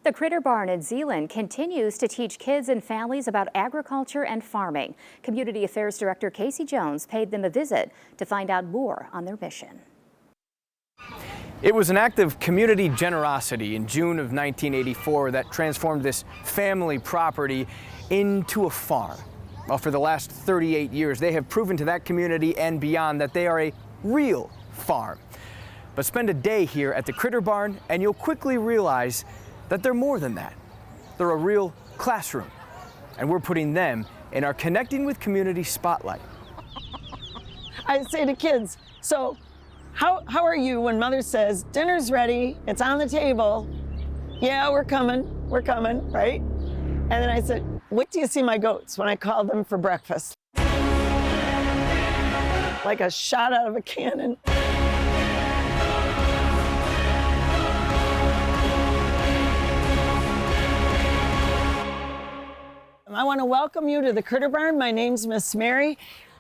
The Critter Barn in Zeeland continues to teach kids and families about agriculture and farming. Community Affairs Director Casey Jones paid them a visit to find out more on their mission. It was an act of community generosity in June of 1984 that transformed this family property into a farm. Well, for the last 38 years, they have proven to that community and beyond that they are a real farm. But spend a day here at the Critter Barn and you'll quickly realize that they're more than that. They're a real classroom. And we're putting them in our Connecting with Community spotlight. I say to kids, so how are you when mother says, dinner's ready, it's on the table, yeah, we're coming, right? And then I said, wait till you see my goats when I call them for breakfast. Like a shot out of a cannon. I want to welcome you to the Critter Barn. My name's Miss Mary.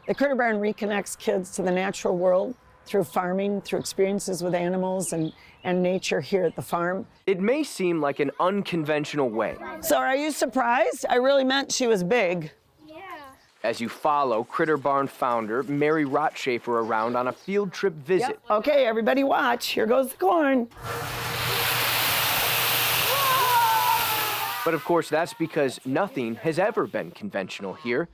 The Critter Barn reconnects kids to the natural world through farming, through experiences with animals and nature here at the farm. It may seem like an unconventional way. So are you surprised? I really meant she was big. Yeah. As you follow Critter Barn founder Mary Rotschafer around on a field trip visit. Yep. Okay, everybody watch. Here goes the corn. But of course, that's because nothing has ever been conventional here.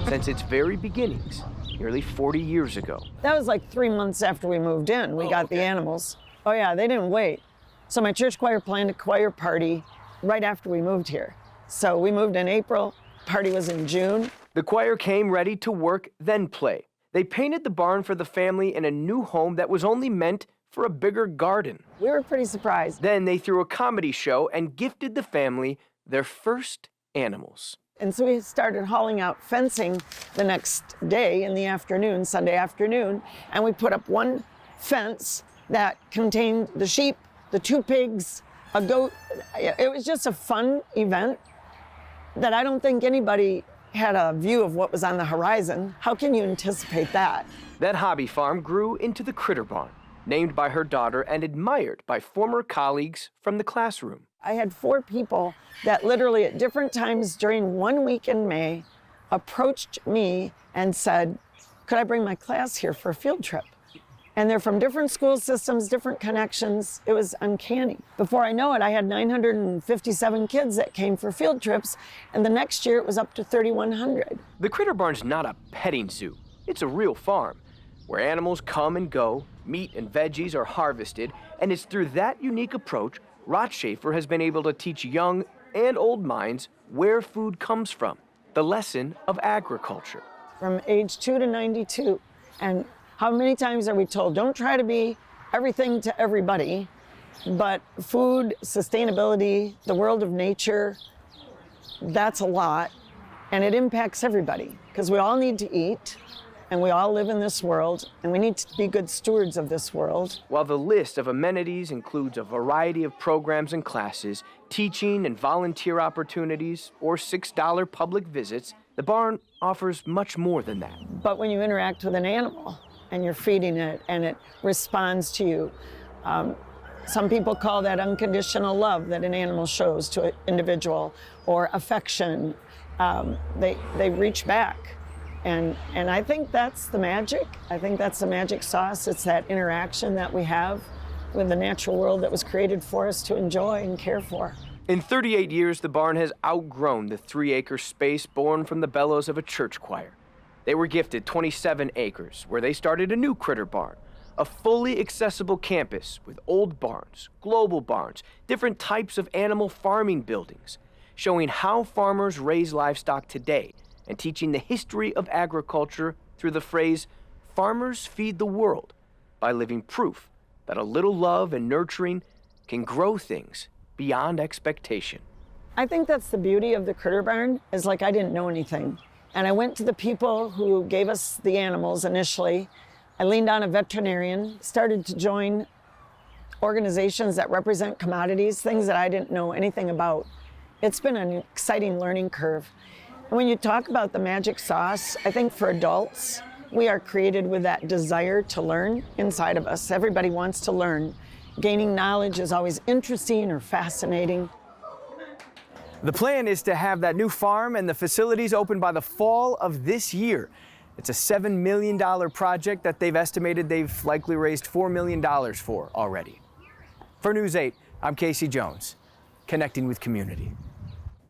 Since its very beginnings, nearly 40 years ago. That was like 3 months after we moved in. We got the animals. Oh yeah, they didn't wait. So my church choir planned a choir party right after we moved here. So we moved in April, party was in June. The choir came ready to work, then play. They painted the barn for the family in a new home that was only meant for a bigger garden. We were pretty surprised. Then they threw a comedy show and gifted the family their first animals. And so we started hauling out fencing the next day in the afternoon, Sunday afternoon, and we put up one fence that contained the sheep, the 2 pigs, a goat. It was just a fun event that I don't think anybody had a view of what was on the horizon. How can you anticipate that? That hobby farm grew into the Critter Barn, named by her daughter and admired by former colleagues from the classroom. I had 4 people that literally at different times during 1 week in May approached me and said, could I bring my class here for a field trip? And they're from different school systems, different connections. It was uncanny. Before I know it, I had 957 kids that came for field trips, and the next year it was up to 3,100. The Critter Barn's not a petting zoo. It's a real farm where animals come and go, meat and veggies are harvested, and it's through that unique approach Rotschafer has been able to teach young and old minds where food comes from, the lesson of agriculture. From age 2 to 92, and how many times are we told, don't try to be everything to everybody, but food, sustainability, the world of nature, that's a lot, and it impacts everybody, because we all need to eat, and we all live in this world, and we need to be good stewards of this world. While the list of amenities includes a variety of programs and classes, teaching and volunteer opportunities, or $6 public visits, the barn offers much more than that. But when you interact with an animal, and you're feeding it, and it responds to you, some people call that unconditional love that an animal shows to an individual, or affection. They reach back. And I think that's the magic. I think that's the magic sauce. It's that interaction that we have with the natural world that was created for us to enjoy and care for. In 38 years, the barn has outgrown the 3-acre space born from the bellows of a church choir. They were gifted 27 acres, where they started a new Critter Barn, a fully accessible campus with old barns, global barns, different types of animal farming buildings, showing how farmers raise livestock today and teaching the history of agriculture through the phrase, farmers feed the world, by living proof that a little love and nurturing can grow things beyond expectation. I think that's the beauty of the Critter Barn, is like I didn't know anything. And I went to the people who gave us the animals initially. I leaned on a veterinarian, started to join organizations that represent commodities, things that I didn't know anything about. It's been an exciting learning curve. And when you talk about the magic sauce, I think for adults, we are created with that desire to learn inside of us. Everybody wants to learn. gaining knowledge is always interesting or fascinating. The plan is to have that new farm and the facilities open by the fall of this year. It's a $7 million project that they've estimated they've likely raised $4 million for already. For News 8, I'm Casey Jones, connecting with community.